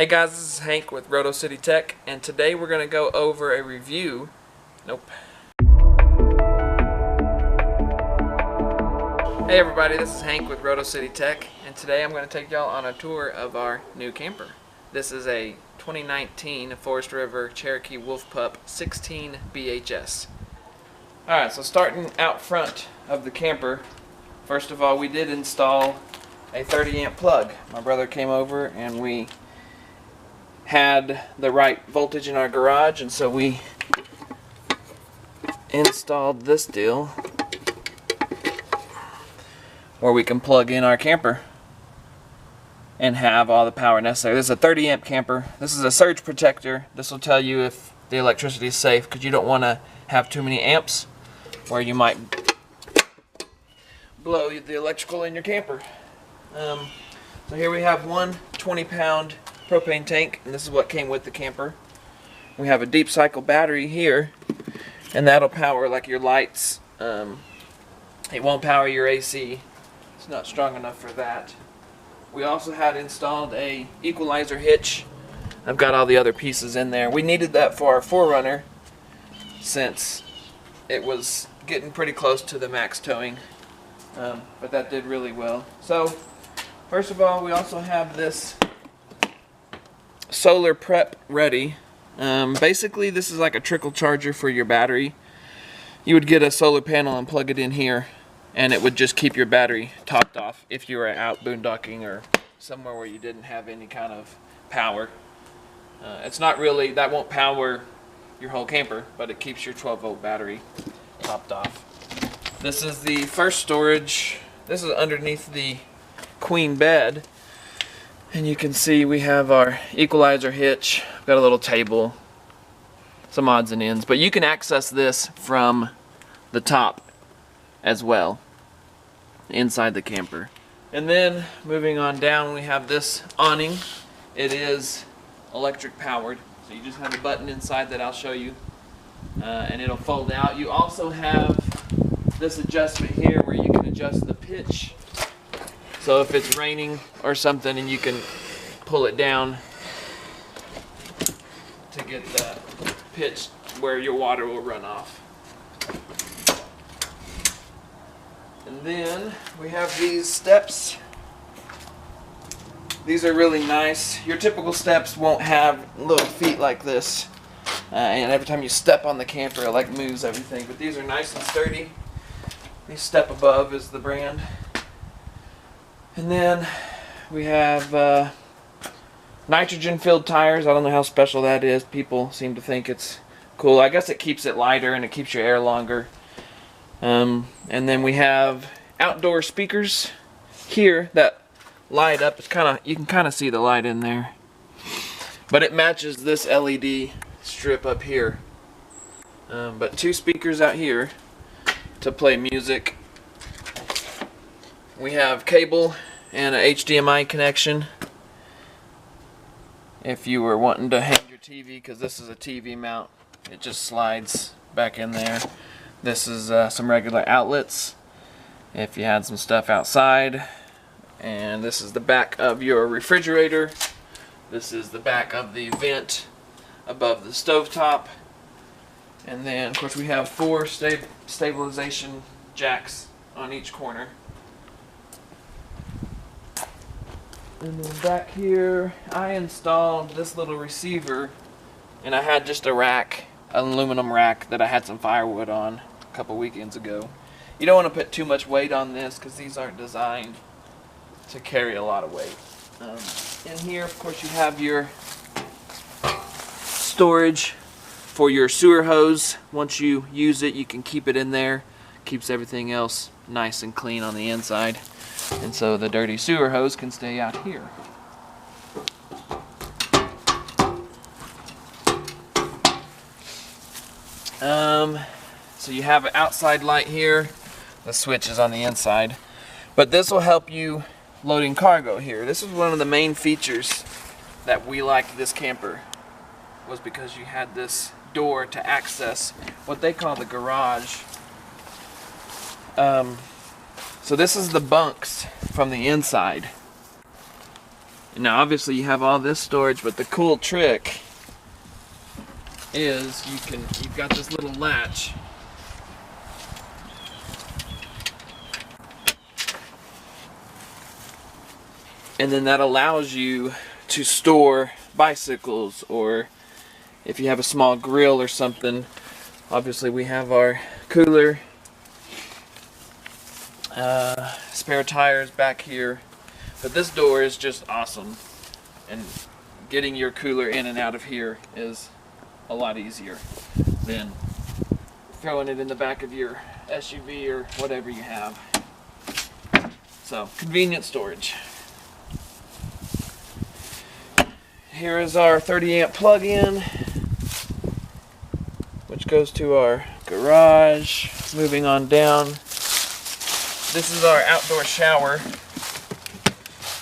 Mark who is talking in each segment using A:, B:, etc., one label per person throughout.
A: Hey guys, this is Hank with RotoCityTech, and today we're going to go over a review. Hey everybody, this is Hank with RotoCityTech, and today I'm going to take y'all on a tour of our new camper. This is a 2019 Forest River Cherokee Wolf Pup 16BHS. Alright, so starting out front of the camper, first of all, we did install a 30 amp plug. My brother came over and we had the right voltage in our garage, and so we installed this deal where we can plug in our camper and have all the power necessary. This is a 30 amp camper. This is a surge protector. This will tell you if the electricity is safe, because you don't want to have too many amps where you might blow the electrical in your camper. So here we have one 20-pound propane tank, and this is what came with the camper. We have a deep cycle battery here, and that'll power like your lights. It won't power your AC. It's not strong enough for that. We also had installed a Equalizer Hitch. I've got all the other pieces in there. We needed that for our 4Runner since it was getting pretty close to the max towing, but that did really well. So first of all, we also have this solar prep ready. Basically this is like a trickle charger for your battery. You would get a solar panel and plug it in here, and it would just keep your battery topped off if you were out boondocking or somewhere where you didn't have any kind of power. It's not really, that won't power your whole camper, but it keeps your 12-volt battery topped off. This is the first storage. This is underneath the queen bed, and you can see we have our Equalizer Hitch. We've got a little table, some odds and ends, but you can access this from the top as well inside the camper. And then moving on down, we have this awning. It is electric powered, so you just have a button inside that I'll show you, and it'll fold out. You also have this adjustment here where you can adjust the pitch. So if it's raining or something, and you can pull it down to get the pitch where your water will run off. And then we have these steps. These are really nice. Your typical steps won't have little feet like this, and every time you step on the camper it like moves everything, but these are nice and sturdy. These Step Above is the brand. And then we have nitrogen-filled tires. I don't know how special that is. People seem to think it's cool. I guess it keeps it lighter and it keeps your air longer. And then we have outdoor speakers here that light up. It's you can kind of see the light in there, but it matches this LED strip up here. But two speakers out here to play music. We have cable and an HDMI connection if you were wanting to hang your TV, because this is a TV mount. It just slides back in there. This is some regular outlets if you had some stuff outside. And this is the back of your refrigerator. This is the back of the vent above the stovetop. And then of course we have 4 stabilization jacks on each corner. And then back here, I installed this little receiver, and I had just a rack, an aluminum rack that I had some firewood on a couple weekends ago. You don't want to put too much weight on this because these aren't designed to carry a lot of weight. In here, of course, you have your storage for your sewer hose. Once you use it, you can keep it in there. Keeps everything else nice and clean on the inside. And so the dirty sewer hose can stay out here. So you have an outside light here. The switch is on the inside. But this will help you loading cargo here. This is one of the main features that we liked this camper, was because you had this door to access what they call the garage. So this is the bunks from the inside. Now obviously you have all this storage, but the cool trick is you've got this little latch. And then that allows you to store bicycles, or if you have a small grill or something. Obviously we have our cooler, spare tires back here, but this door is just awesome, and getting your cooler in and out of here is a lot easier than throwing it in the back of your SUV or whatever you have. So, convenient storage. Here is our 30 amp plug-in, which goes to our garage. Moving on down, this is our outdoor shower.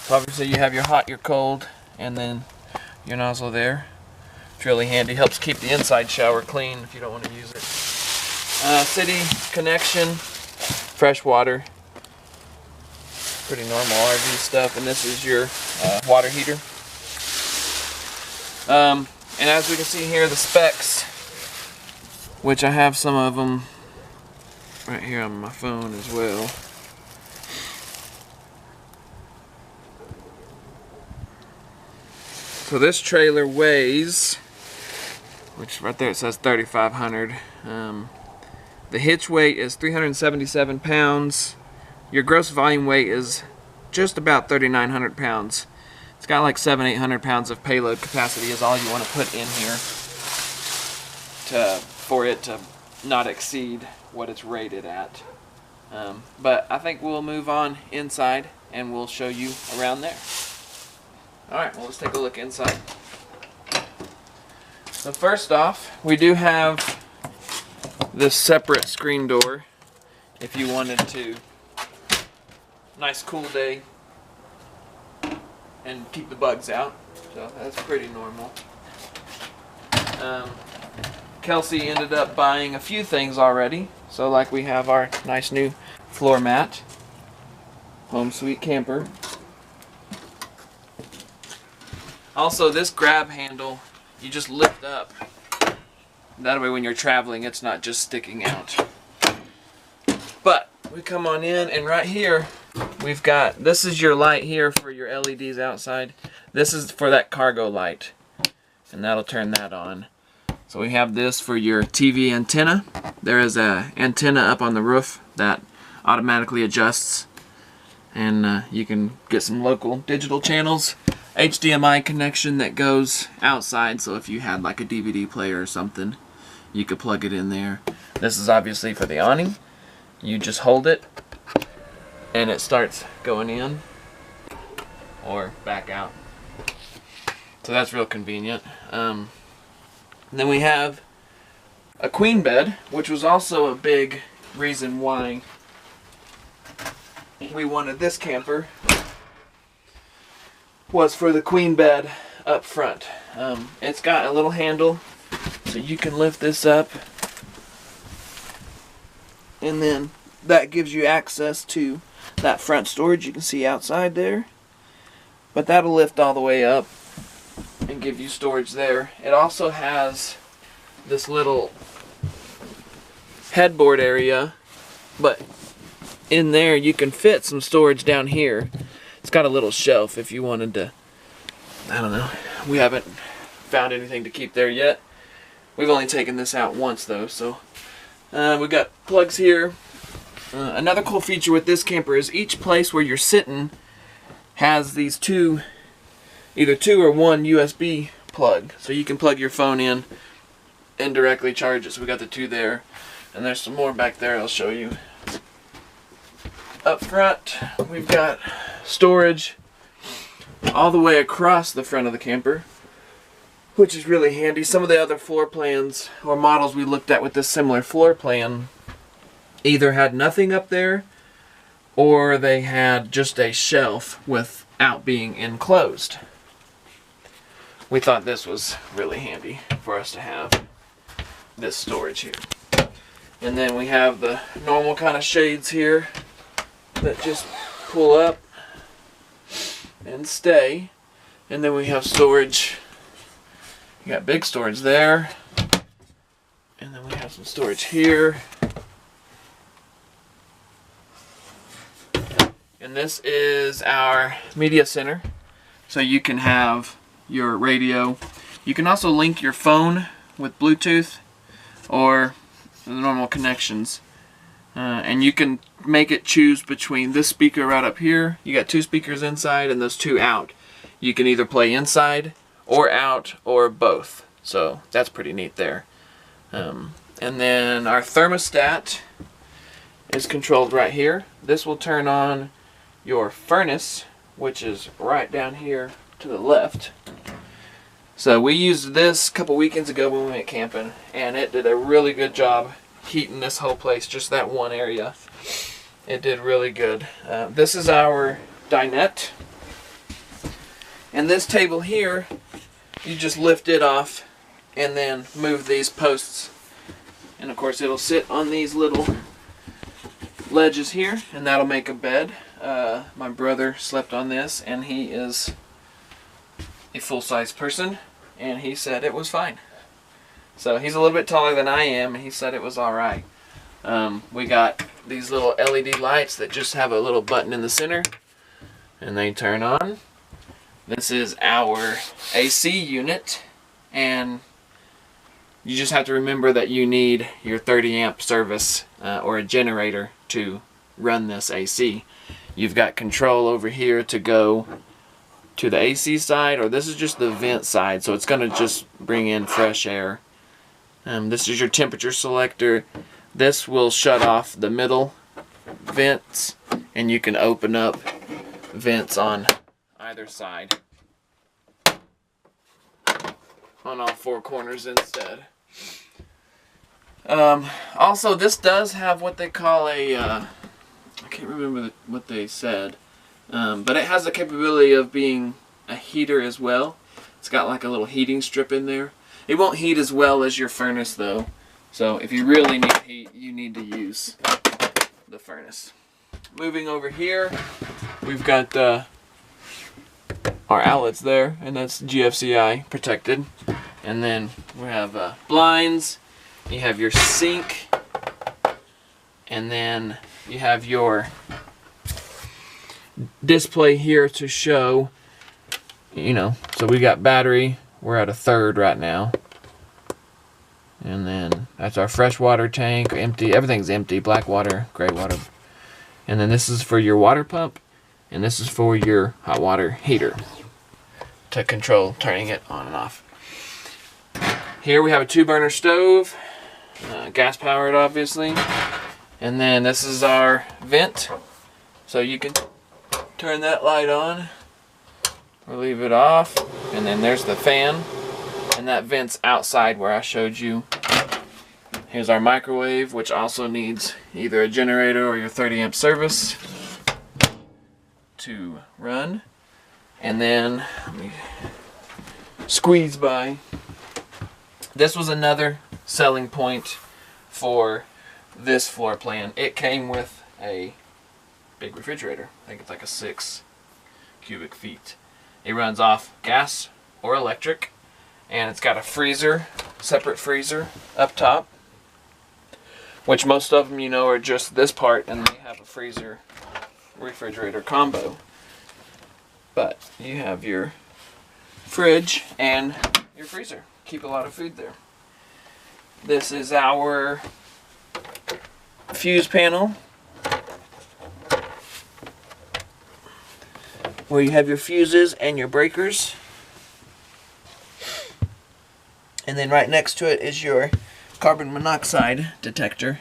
A: So obviously you have your hot, your cold, and then your nozzle there. It's really handy, helps keep the inside shower clean if you don't want to use it. City connection, fresh water, pretty normal RV stuff, and this is your water heater. And as we can see here, the specs, which I have some of them right here on my phone as well. So this trailer weighs, which right there it says 3,500. The hitch weight is 377 pounds. Your gross volume weight is just about 3,900 pounds. It's got like 700-800 pounds of payload capacity is all you want to put in here for it to not exceed what it's rated at. But I think we'll move on inside and we'll show you around there. Alright, well let's take a look inside. So first off, we do have this separate screen door if you wanted to. Nice cool day and keep the bugs out, so that's pretty normal. Kelsey ended up buying a few things already, so like we have our nice new floor mat, Home Sweet Camper. Also, this grab handle, you just lift up. That way when you're traveling, it's not just sticking out. But we come on in, and right here, we've got, this is your light here for your LEDs outside. This is for that cargo light, and that'll turn that on. So we have this for your TV antenna. There is an antenna up on the roof that automatically adjusts, and you can get some local digital channels. HDMI connection that goes outside, so if you had like a DVD player or something, you could plug it in there. This is obviously for the awning. You just hold it and it starts going in or back out. So that's real convenient. Then we have a queen bed, which was also a big reason why we wanted this camper, was for the queen bed up front. It's got a little handle so you can lift this up, and then that gives you access to that front storage you can see outside there, but that'll lift all the way up and give you storage there. It also has this little headboard area, but in there you can fit some storage down here. It's got a little shelf if you wanted to, I don't know. We haven't found anything to keep there yet. We've only taken this out once though, so we've got plugs here. Another cool feature with this camper is each place where you're sitting has these either two or one USB plug. So you can plug your phone in and directly charge it. So we got the two there, and there's some more back there I'll show you. Up front, we've got storage all the way across the front of the camper, which is really handy. Some of the other floor plans or models we looked at with this similar floor plan either had nothing up there or they had just a shelf without being enclosed. We thought this was really handy for us to have this storage here. And then we have the normal kind of shades here that just pull up and stay. And then we have storage. You got big storage there. And then we have some storage here. And this is our media center. So you can have your radio. You can also link your phone with Bluetooth or the normal connections. And you can make it choose between this speaker right up here. You got two speakers inside and those two out. You can either play inside or out or both. So that's pretty neat there. And then our thermostat is controlled right here. This will turn on your furnace, which is right down here to the left. So we used this a couple weekends ago when we went camping, and it did a really good job heating this whole place, just that one area. It did really good. This is our dinette. And this table here, you just lift it off and then move these posts. And of course it'll sit on these little ledges here, and that'll make a bed. My brother slept on this, and he is a full-size person, and he said it was fine. So he's a little bit taller than I am, and he said it was alright. We got these little LED lights that just have a little button in the center, and they turn on. This is our AC unit, and you just have to remember that you need your 30 amp service or a generator to run this AC. You've got control over here to go to the AC side, or this is just the vent side, so it's going to just bring in fresh air. This is your temperature selector. This will shut off the middle vents, and you can open up vents on either side, on all four corners instead. Also, this does have what they call a, I can't remember what they said, but it has the capability of being a heater as well. It's got like a little heating strip in there. It won't heat as well as your furnace though, so if you really need heat, you need to use the furnace. Moving over here, we've got our outlets there, and that's GFCI protected. And then we have blinds, you have your sink, and then you have your display here to show, you know, so we got battery, we're at a third right now. And then that's our fresh water tank, empty, everything's empty, black water, gray water. And then this is for your water pump, and this is for your hot water heater to control turning it on and off. Here we have a 2-burner stove, gas powered obviously. And then this is our vent, so you can turn that light on or leave it off. And then there's the fan, and that vent's outside where I showed you. Here's our microwave, which also needs either a generator or your 30 amp service to run. And then let me squeeze by. This was another selling point for this floor plan. It came with a big refrigerator. I think it's like a 6 cubic feet. It runs off gas or electric, and it's got a freezer, separate freezer up top, which most of them, you know, are just this part, and they have a freezer refrigerator combo. But you have your fridge and your freezer. Keep a lot of food there. This is our fuse panel, where you have your fuses and your breakers. And then right next to it is your carbon monoxide detector,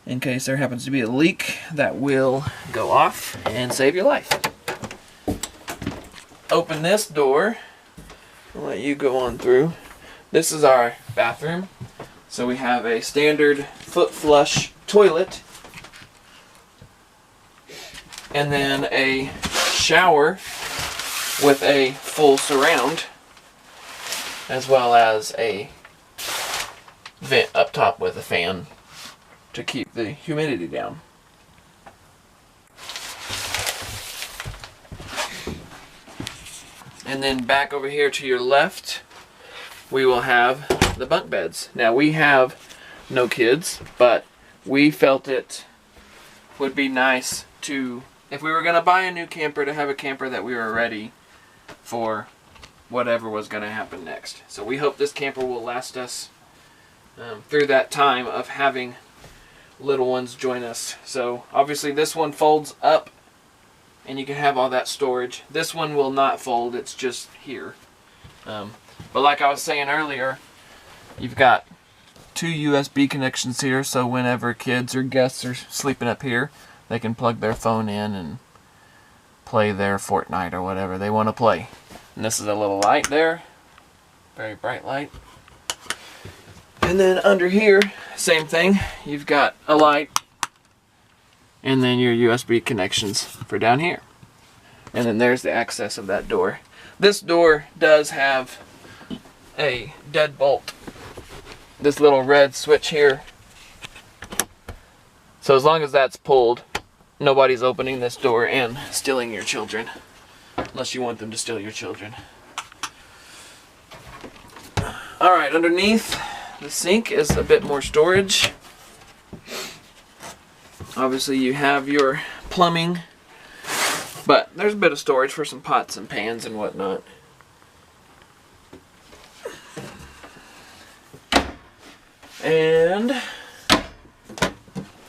A: in case there happens to be a leak that will go off and save your life. Open this door. I'll let you go on through. This is our bathroom. So we have a standard foot flush toilet, and then a shower with a full surround, as well as a vent up top with a fan to keep the humidity down. And then back over here to your left, we will have the bunk beds. Now we have no kids, but we felt it would be nice to, if we were going to buy a new camper, to have a camper that we were ready for whatever was going to happen next. So we hope this camper will last us through that time of having little ones join us. So obviously this one folds up and you can have all that storage. This one will not fold, it's just here. But like I was saying earlier, you've got 2 USB connections here, so whenever kids or guests are sleeping up here, they can plug their phone in and play their Fortnite or whatever they want to play. And this is a little light there, very bright light. And then under here, same thing, you've got a light and then your USB connections for down here. And then there's the access of that door. This door does have a deadbolt, this little red switch here. So as long as that's pulled, nobody's opening this door and stealing your children, unless you want them to steal your children. Alright, underneath the sink is a bit more storage. Obviously you have your plumbing, but there's a bit of storage for some pots and pans and whatnot. And a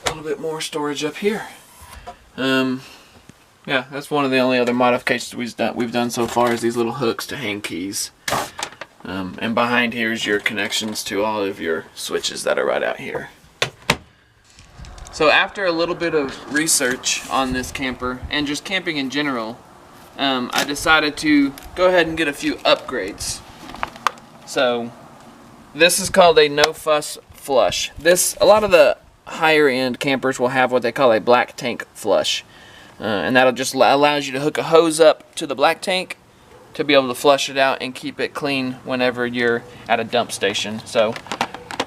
A: little bit more storage up here. Yeah, that's one of the only other modifications we've done so far, is these little hooks to hang keys. And behind here is your connections to all of your switches that are right out here. So after a little bit of research on this camper, and just camping in general, I decided to go ahead and get a few upgrades. So this is called a no-fuss flush. A lot of the higher end campers will have what they call a black tank flush. And that'll just allows you to hook a hose up to the black tank to be able to flush it out and keep it clean whenever you're at a dump station. So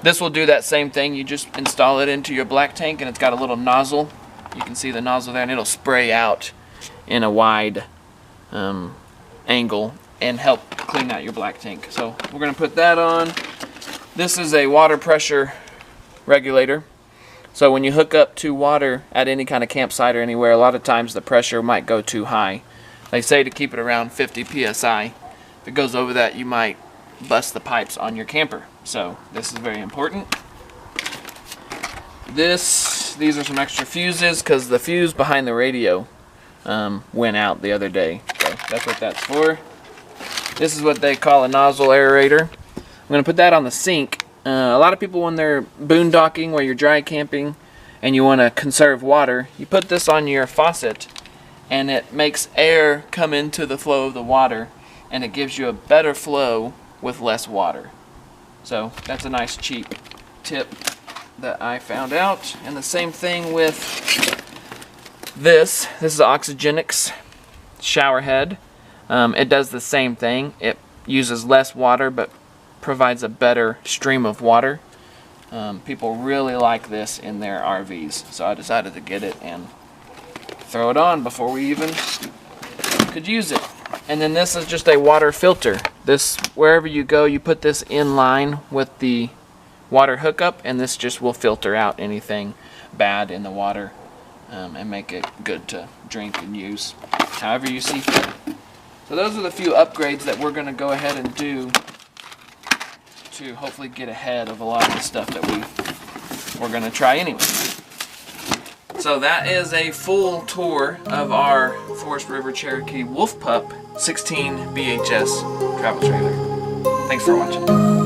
A: this will do that same thing. You just install it into your black tank and it's got a little nozzle. You can see the nozzle there, and it'll spray out in a wide angle and help clean out your black tank. So we're going to put that on. This is a water pressure regulator. So when you hook up to water at any kind of campsite or anywhere, a lot of times the pressure might go too high. They say to keep it around 50 psi. If it goes over that, you might bust the pipes on your camper. So this is very important. These are some extra fuses because the fuse behind the radio went out the other day. So that's what that's for. This is what they call a nozzle aerator. I'm going to put that on the sink. A lot of people, when they're boondocking where you're dry camping and you want to conserve water, you put this on your faucet and it makes air come into the flow of the water and it gives you a better flow with less water. So that's a nice cheap tip that I found out. And the same thing with this. This is Oxygenics shower head. It does the same thing. It uses less water but provides a better stream of water. People really like this in their RVs, so I decided to get it and throw it on before we even could use it. And then this is just a water filter. This, wherever you go, you put this in line with the water hookup, and this just will filter out anything bad in the water and make it good to drink and use however you see fit. So those are the few upgrades that we're going to go ahead and do to hopefully get ahead of a lot of the stuff that we're going to try anyway. So that is a full tour of our Forest River Cherokee Wolf Pup 16BHS travel trailer. Thanks for watching.